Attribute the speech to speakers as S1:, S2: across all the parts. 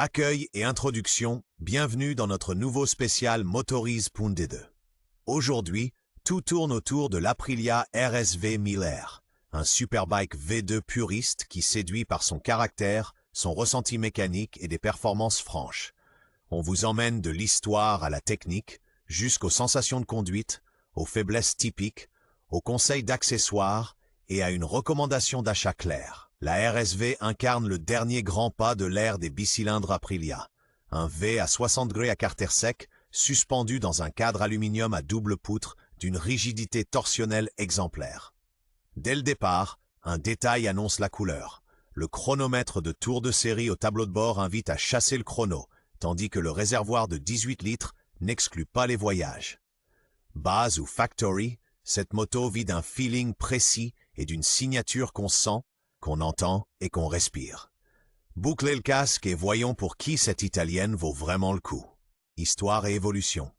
S1: Accueil et introduction, bienvenue dans notre nouveau spécial Motorize.de. Aujourd'hui, tout tourne autour de l'Aprilia RSV 1000R, un superbike V2 puriste qui séduit par son caractère, son ressenti mécanique et des performances franches. On vous emmène de l'histoire à la technique, jusqu'aux sensations de conduite, aux faiblesses typiques, aux conseils d'accessoires et à une recommandation d'achat claire. La RSV incarne le dernier grand pas de l'ère des bicylindres Aprilia. Un V à 60 degrés à carter sec, suspendu dans un cadre aluminium à double poutre d'une rigidité torsionnelle exemplaire. Dès le départ, un détail annonce la couleur. Le chronomètre de tour de série au tableau de bord invite à chasser le chrono, tandis que le réservoir de 18 litres n'exclut pas les voyages. Base ou factory, cette moto vit d'un feeling précis et d'une signature qu'on sent, qu'on entend et qu'on respire. Bouclez le casque et voyons pour qui cette italienne vaut vraiment le coup. Histoire et évolution.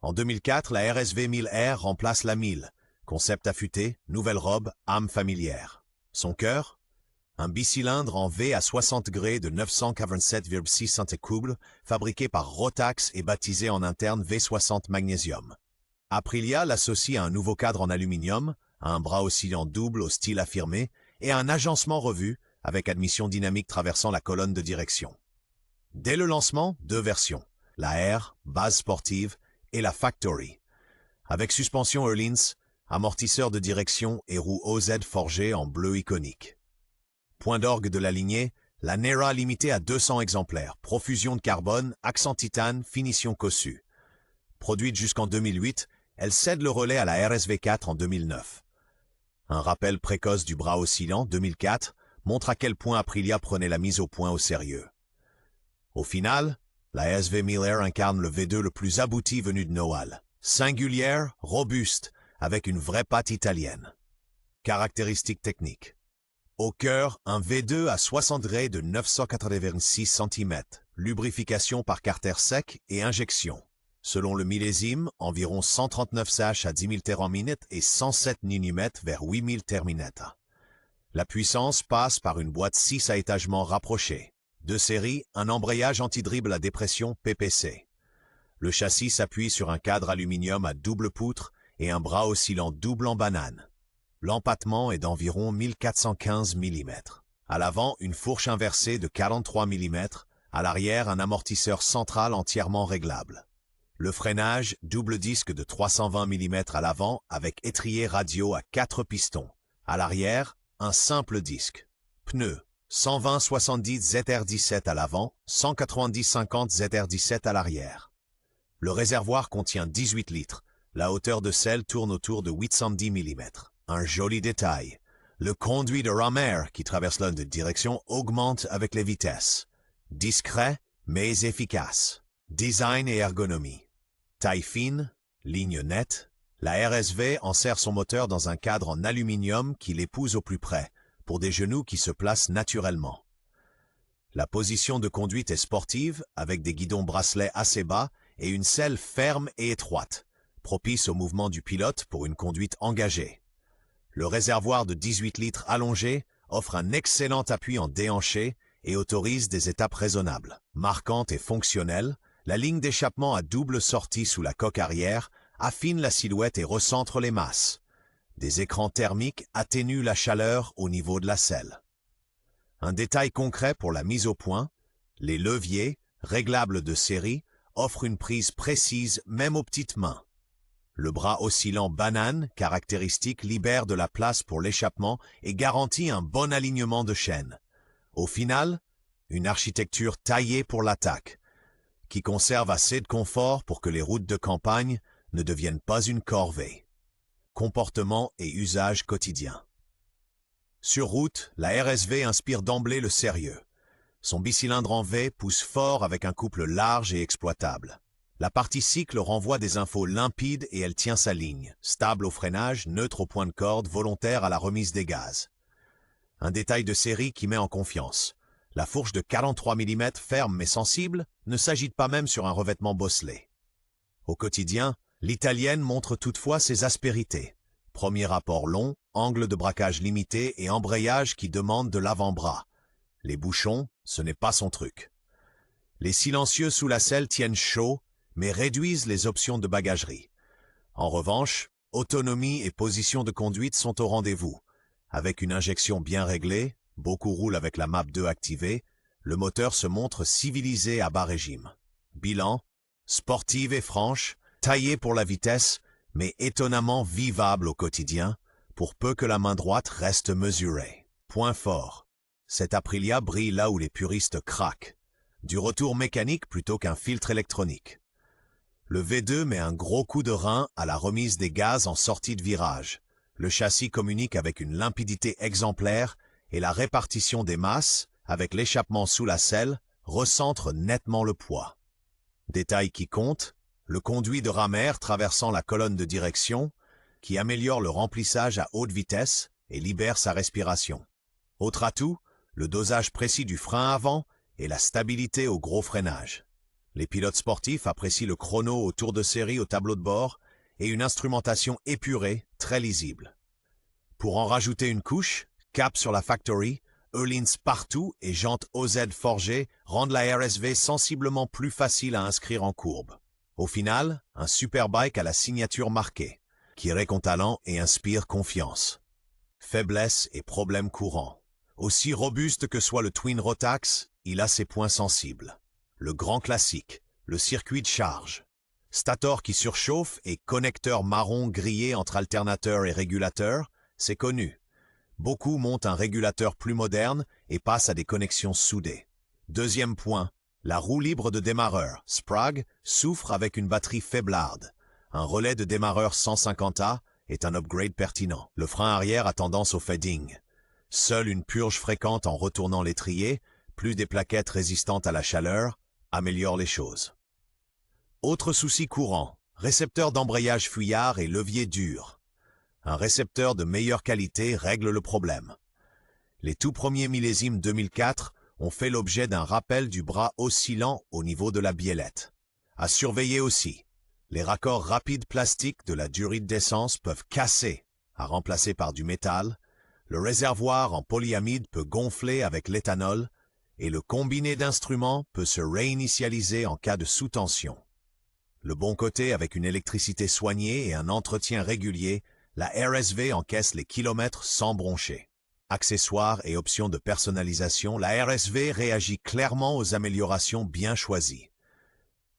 S1: En 2004, la RSV 1000R remplace la 1000. Concept affûté, nouvelle robe, âme familière. Son cœur? Un bicylindre en V à 60 degrés de 987,6 cm3, fabriqué par Rotax et baptisé en interne V60 Magnesium. Aprilia l'associe à un nouveau cadre en aluminium, à un bras oscillant double au style affirmé et à un agencement revu avec admission dynamique traversant la colonne de direction. Dès le lancement, deux versions, la R, base sportive, et la Factory, avec suspension Öhlins, amortisseur de direction et roues OZ forgées en bleu iconique. Point d'orgue de la lignée, la Nera limitée à 200 exemplaires, profusion de carbone, accent titane, finition cossue. Produite jusqu'en 2008, elle cède le relais à la RSV4 en 2009. Un rappel précoce du bras oscillant, 2004, montre à quel point Aprilia prenait la mise au point au sérieux. Au final, la RSV 1000R incarne le V2 le plus abouti venu de Noal. Singulière, robuste, avec une vraie patte italienne. Caractéristiques techniques. Au cœur, un V2 à 60 degrés de 986 cm, lubrification par carter sec et injection. Selon le millésime, environ 139 ch à 10 000 terres en minute et 107 Nm vers 8000 terminette. La puissance passe par une boîte 6 à étagement rapproché. De série, un embrayage anti-dribble à dépression PPC. Le châssis s'appuie sur un cadre aluminium à double poutre et un bras oscillant double en banane. L'empattement est d'environ 1415 mm. À l'avant, une fourche inversée de 43 mm. À l'arrière, un amortisseur central entièrement réglable. Le freinage, double disque de 320 mm à l'avant avec étrier radio à 4 pistons. À l'arrière, un simple disque. Pneus, 120-70 ZR17 à l'avant, 190-50 ZR17 à l'arrière. Le réservoir contient 18 litres. La hauteur de selle tourne autour de 810 mm. Un joli détail. Le conduit de Romer qui traverse l'une des directions augmente avec les vitesses. Discret, mais efficace. Design et ergonomie. Taille fine, ligne nette, la RSV enserre son moteur dans un cadre en aluminium qui l'épouse au plus près, pour des genoux qui se placent naturellement. La position de conduite est sportive, avec des guidons bracelets assez bas et une selle ferme et étroite, propice au mouvement du pilote pour une conduite engagée. Le réservoir de 18 litres allongé offre un excellent appui en déhanché et autorise des étapes raisonnables. Marquante et fonctionnelle, la ligne d'échappement à double sortie sous la coque arrière affine la silhouette et recentre les masses. Des écrans thermiques atténuent la chaleur au niveau de la selle. Un détail concret pour la mise au point, les leviers, réglables de série, offrent une prise précise même aux petites mains. Le bras oscillant banane, caractéristique, libère de la place pour l'échappement et garantit un bon alignement de chaîne. Au final, une architecture taillée pour l'attaque, qui conserve assez de confort pour que les routes de campagne ne deviennent pas une corvée. Comportement et usage quotidien. Sur route, la RSV inspire d'emblée le sérieux. Son bicylindre en V pousse fort avec un couple large et exploitable. La partie cycle renvoie des infos limpides et elle tient sa ligne, stable au freinage, neutre au point de corde, volontaire à la remise des gaz. Un détail de série qui met en confiance. La fourche de 43 mm ferme mais sensible ne s'agite pas même sur un revêtement bosselé. Au quotidien, l'italienne montre toutefois ses aspérités. Premier rapport long, angle de braquage limité et embrayage qui demande de l'avant-bras. Les bouchons, ce n'est pas son truc. Les silencieux sous la selle tiennent chaud, mais réduisent les options de bagagerie. En revanche, autonomie et position de conduite sont au rendez-vous. Avec une injection bien réglée, beaucoup roulent avec la MAP 2 activée, le moteur se montre civilisé à bas régime. Bilan, sportive et franche, taillée pour la vitesse, mais étonnamment vivable au quotidien, pour peu que la main droite reste mesurée. Point fort. Cette Aprilia brille là où les puristes craquent. Du retour mécanique plutôt qu'un filtre électronique. Le V2 met un gros coup de rein à la remise des gaz en sortie de virage. Le châssis communique avec une limpidité exemplaire et la répartition des masses, avec l'échappement sous la selle, recentre nettement le poids. Détail qui compte, le conduit de ramer traversant la colonne de direction, qui améliore le remplissage à haute vitesse et libère sa respiration. Autre atout, le dosage précis du frein avant et la stabilité au gros freinage. Les pilotes sportifs apprécient le chrono au tour de série au tableau de bord et une instrumentation épurée, très lisible. Pour en rajouter une couche, cap sur la Factory, Öhlins partout et jantes OZ forgées rendent la RSV sensiblement plus facile à inscrire en courbe. Au final, un superbike à la signature marquée, qui répond talent et inspire confiance. Faiblesses et problèmes courants. Aussi robuste que soit le Twin Rotax, il a ses points sensibles. Le grand classique, le circuit de charge. Stator qui surchauffe et connecteur marron grillé entre alternateur et régulateur, c'est connu. Beaucoup montent un régulateur plus moderne et passent à des connexions soudées. Deuxième point, la roue libre de démarreur, Sprague, souffre avec une batterie faiblarde. Un relais de démarreur 150A est un upgrade pertinent. Le frein arrière a tendance au fading. Seule une purge fréquente en retournant l'étrier, plus des plaquettes résistantes à la chaleur, améliore les choses. Autre souci courant, récepteur d'embrayage fuyard et levier dur. Un récepteur de meilleure qualité règle le problème. Les tout premiers millésimes 2004 ont fait l'objet d'un rappel du bras oscillant au niveau de la biellette. À surveiller aussi, les raccords rapides plastiques de la durite d'essence peuvent casser, à remplacer par du métal, le réservoir en polyamide peut gonfler avec l'éthanol, et le combiné d'instruments peut se réinitialiser en cas de sous-tension. Le bon côté, avec une électricité soignée et un entretien régulier, la RSV encaisse les kilomètres sans broncher. Accessoires et options de personnalisation, la RSV réagit clairement aux améliorations bien choisies.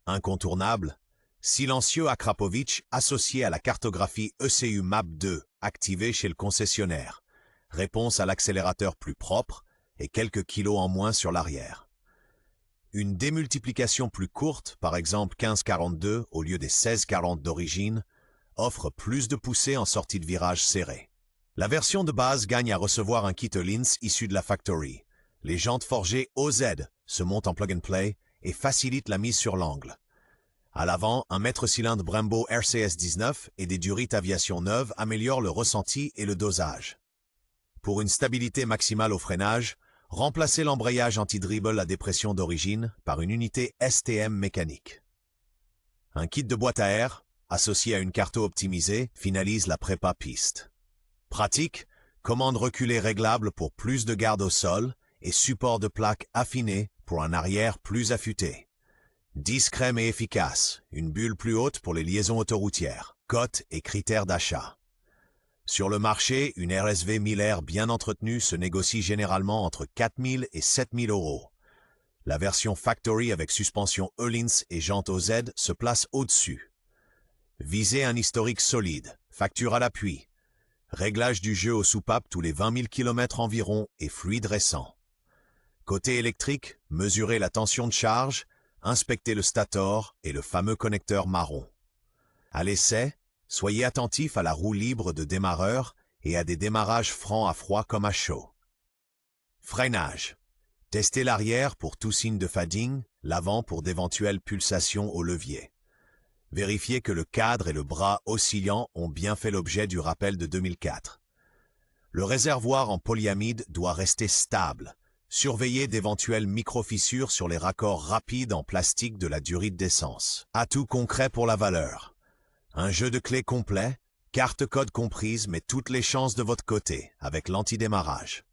S1: Incontournable, silencieux Akrapovic associé à la cartographie ECU MAP 2 activée chez le concessionnaire. Réponse à l'accélérateur plus propre et quelques kilos en moins sur l'arrière. Une démultiplication plus courte, par exemple 15-42 au lieu des 16-40 d'origine, offre plus de poussée en sortie de virage serré. La version de base gagne à recevoir un kit Öhlins issu de la Factory. Les jantes forgées OZ se montent en plug-and-play et facilitent la mise sur l'angle. À l'avant, un maître-cylindre Brembo RCS 19 et des durites aviation neuves améliorent le ressenti et le dosage. Pour une stabilité maximale au freinage, remplacez l'embrayage anti-dribble à dépression d'origine par une unité STM mécanique. Un kit de boîte à air, associé à une carto optimisée, finalise la prépa piste. Pratique, commande reculée réglable pour plus de garde au sol et support de plaque affiné pour un arrière plus affûté. Discret mais efficace, une bulle plus haute pour les liaisons autoroutières, cotes et critères d'achat. Sur le marché, une RSV 1000R bien entretenue se négocie généralement entre 4 000 et 7 000 euros. La version Factory avec suspension Öhlins et jantes OZ se place au-dessus. Visez un historique solide, facture à l'appui. Réglage du jeu aux soupapes tous les 20 000 km environ et fluide récent. Côté électrique, mesurez la tension de charge, inspectez le stator et le fameux connecteur marron. À l'essai, soyez attentif à la roue libre de démarreur et à des démarrages francs à froid comme à chaud. Freinage. Testez l'arrière pour tout signe de fading, l'avant pour d'éventuelles pulsations au levier. Vérifiez que le cadre et le bras oscillants ont bien fait l'objet du rappel de 2004. Le réservoir en polyamide doit rester stable. Surveillez d'éventuelles micro-fissures sur les raccords rapides en plastique de la durite d'essence. Atout concret pour la valeur. Un jeu de clés complet, carte code comprise, mais toutes les chances de votre côté, avec l'antidémarrage.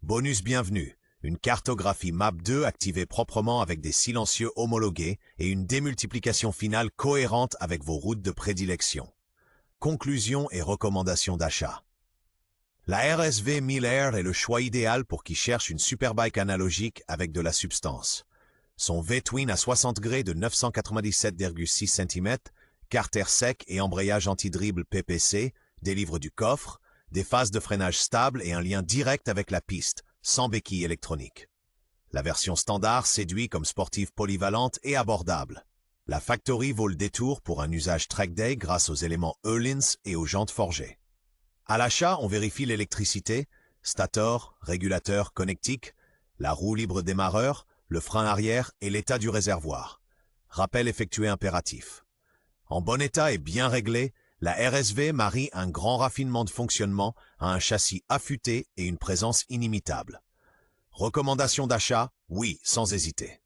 S1: Bonus bienvenu, une cartographie Map 2 activée proprement avec des silencieux homologués et une démultiplication finale cohérente avec vos routes de prédilection. Conclusion et recommandations d'achat. La RSV 1000R est le choix idéal pour qui cherche une superbike analogique avec de la substance. Son V-twin à 60 degrés de 997,6 cm, carter sec et embrayage anti-dribble PPC délivre du coffre, des phases de freinage stables et un lien direct avec la piste, sans béquille électronique. La version standard séduit comme sportive polyvalente et abordable. La Factory vaut le détour pour un usage track day grâce aux éléments Öhlins et aux jantes forgées. À l'achat, on vérifie l'électricité, stator, régulateur connectique, la roue libre démarreur, le frein arrière et l'état du réservoir. Rappel effectué impératif. En bon état et bien réglé, la RSV marie un grand raffinement de fonctionnement à un châssis affûté et une présence inimitable. Recommandation d'achat, oui, sans hésiter.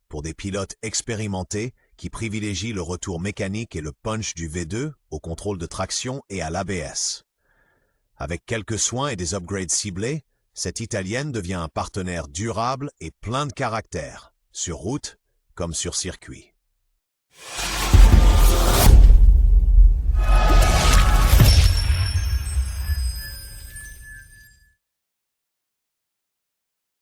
S1: Pour des pilotes expérimentés qui privilégient le retour mécanique et le punch du V2 au contrôle de traction et à l'ABS. Avec quelques soins et des upgrades ciblés, cette italienne devient un partenaire durable et plein de caractère, sur route comme sur circuit.